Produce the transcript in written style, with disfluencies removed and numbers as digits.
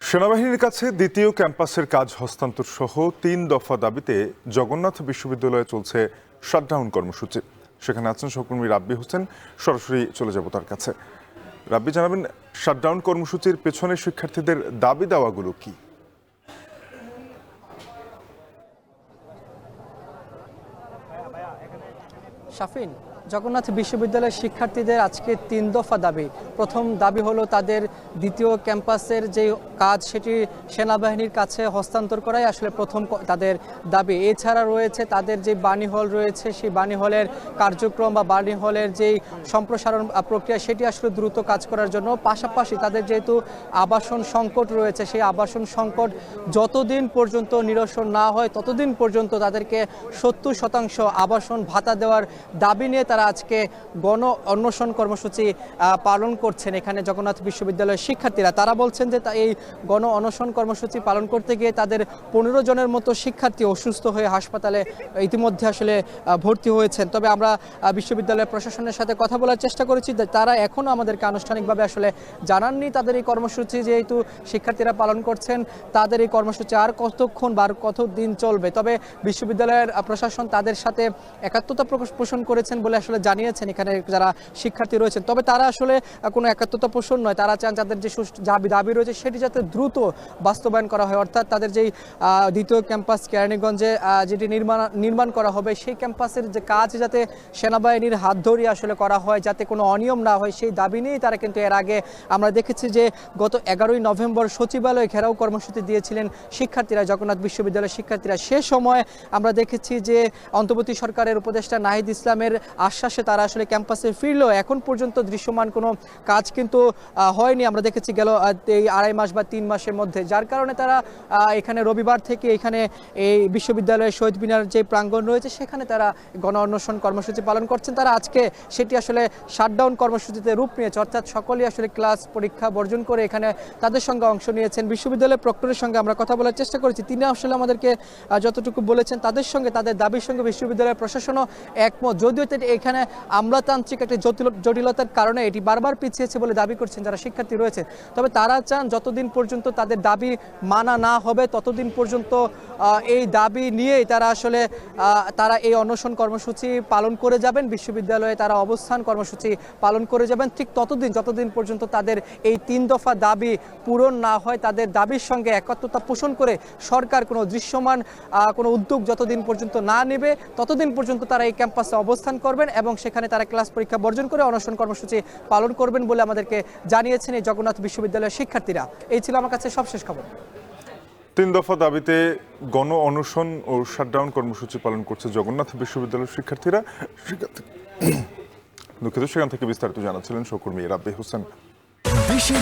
সেনাবাহিনীর কাছে দ্বিতীয় ক্যাম্পাসের কাজ হস্তান্তর সহ ৩ দফা দাবিতে জগন্নাথ বিশ্ববিদ্যালয়ে চলছে শাটডাউন কর্মসূচি। সেখানে আছেন সহকর্মী রাব্বি হোসেন। সরাসরি চলে যাব তার কাছে। রাব্বি, জানাবেন শাটডাউন কর্মসূচির পেছনে শিক্ষার্থীদের দাবি দেওয়াগুলো কি? শাফিন, জগন্নাথ বিশ্ববিদ্যালয়ের শিক্ষার্থীদের আজকে ৩ দফা দাবি। প্রথম দাবি হলো তাদের দ্বিতীয় ক্যাম্পাসের যে কাজ সেটি সেনাবাহিনীর কাছে হস্তান্তর করাই আসলে প্রথম তাদের দাবি। এছাড়া রয়েছে তাদের যে বাণী হল রয়েছে, সেই বাণী হলের কার্যক্রম বা বাণী হলের যেই সম্প্রসারণ প্রক্রিয়া সেটি আসলে দ্রুত কাজ করার জন্য। পাশাপাশি তাদের যেহেতু আবাসন সংকট রয়েছে, সেই আবাসন সংকট যতদিন পর্যন্ত নিরসন না হয় ততদিন পর্যন্ত তাদেরকে ৭০% আবাসন ভাতা দেওয়ার দাবি নিয়ে তারা আজকে গণ অনশন কর্মসূচি পালন করছেন। এখানে জগন্নাথ বিশ্ববিদ্যালয়ের শিক্ষার্থীরা তারা বলছেন যে এই গণ অনশন কর্মসূচি পালন করতে গিয়ে তাদের 15 জনের মতো শিক্ষার্থী অসুস্থ হয়ে হাসপাতালে ইতিমধ্যে আসলে ভর্তি হয়েছেন। তবে আমরা বিশ্ববিদ্যালয় প্রশাসনের সাথে কথা বলার চেষ্টা করেছি, তারা এখনও আমাদেরকে আনুষ্ঠানিকভাবে আসলে জানাননি তাদের এই কর্মসূচি যেহেতু শিক্ষার্থীরা পালন করছেন তাদের এই কর্মসূচি আর কতক্ষণ বা কত দিন চলবে। তবে বিশ্ববিদ্যালয়ের প্রশাসন তাদের সাথে একাত্মতা পোষণ করেছেন বলে আসলে জানিয়েছেন এখানে যারা শিক্ষার্থী রয়েছেন। তবে তারা আসলে কোনো একাত্মতা পোষণ নয়, তারা চান তাদের যে দাবি রয়েছে সেটি যাতে দ্রুত বাস্তবায়ন করা হয়। অর্থাৎ তাদের যেই দ্বিতীয় ক্যাম্পাস কেরানীগঞ্জে যেটি নির্মাণ করা হবে সেই ক্যাম্পাসের যে কাজ যাতে সেনাবাহিনীর হাত ধরিয়ে আসলে করা হয়, যাতে কোনো অনিয়ম না হয় সেই দাবি নিয়েই তারা কিন্তু এর আগে আমরা দেখেছি যে গত 11ই নভেম্বর সচিবালয়ে ঘেরাও কর্মসূচি দিয়েছিলেন শিক্ষার্থীরা, জগন্নাথ বিশ্ববিদ্যালয়ের শিক্ষার্থীরা। সে সময় আমরা দেখেছি যে অন্তর্বর্তী সরকারের উপদেষ্টা নাহিদ ইসলামের আশ্বাসে তারা আসলে ক্যাম্পাসে ফিরলেও এখন পর্যন্ত দৃশ্যমান কোনো কাজ কিন্তু হয়নি। আমরা দেখেছি গেল এই 2.5 মাস বা 3 মাসের মধ্যে, যার কারণে তারা এখানে রবিবার থেকে এখানে এই বিশ্ববিদ্যালয়ের শহীদ মিনার যে প্রাঙ্গণ রয়েছে সেখানে তারা গণ অনশন কর্মসূচি পালন করছেন। তারা আজকে সেটি আসলে শাটডাউন কর্মসূচিতে রূপ নিয়েছে, অর্থাৎ সকলেই আসলে ক্লাস পরীক্ষা বর্জন করে এখানে তাদের সঙ্গে অংশ নিয়েছেন। বিশ্ববিদ্যালয়ের প্রক্টরের সঙ্গে আমরা কথা বলার চেষ্টা করেছি, তিনি আসলে আমাদেরকে যতটুকু বলেছেন তাদের সঙ্গে তাদের দাবির সঙ্গে বিশ্ববিদ্যালয়ের প্রশাসনও একমত, যদিও এখানে আমলাতান্ত্রিক একটা জটিলতার কারণে এটি বারবার পিছিয়েছে বলে দাবি করছেন যারা শিক্ষার্থী রয়েছে। তবে তারা চান যতদিন পর্যন্ত তাদের দাবি মানা না হবে ততদিন পর্যন্ত এই দাবি নিয়েই তারা আসলে তারা এই অনশন কর্মসূচি পালন করে যাবেন, বিশ্ববিদ্যালয়ে তারা অবস্থান কর্মসূচি পালন করে যাবেন ঠিক যতদিন পর্যন্ত তাদের এই 3 দফা দাবি পূরণ না হয়। তাদের দাবির সঙ্গে একাত্মতা পোষণ করে সরকার কোনো দৃশ্যমান কোনো উদ্যোগ যতদিন পর্যন্ত না নেবে ততদিন পর্যন্ত তারা এই ক্যাম্পাসে অবস্থান করবেন এবং সেখানে তারা ক্লাস পরীক্ষা বর্জন করে অনশন কর্মসূচি পালন করবেন বলে আমাদেরকে জানিয়েছেন এই জগন্নাথ বিশ্ববিদ্যালয়ের শিক্ষার্থীরা। এই ছিল আমার কাছে সবশেষ খবর। 3 দফা দাবিতে গণ অনশন ও শাটডাউন কর্মসূচি পালন করছে জগন্নাথ বিশ্ববিদ্যালয়ের শিক্ষার্থীরা। দুঃখিত, সেখান থেকে বিস্তারিত জানাচ্ছিলেন সহকর্মী রাব্বি হোসেন।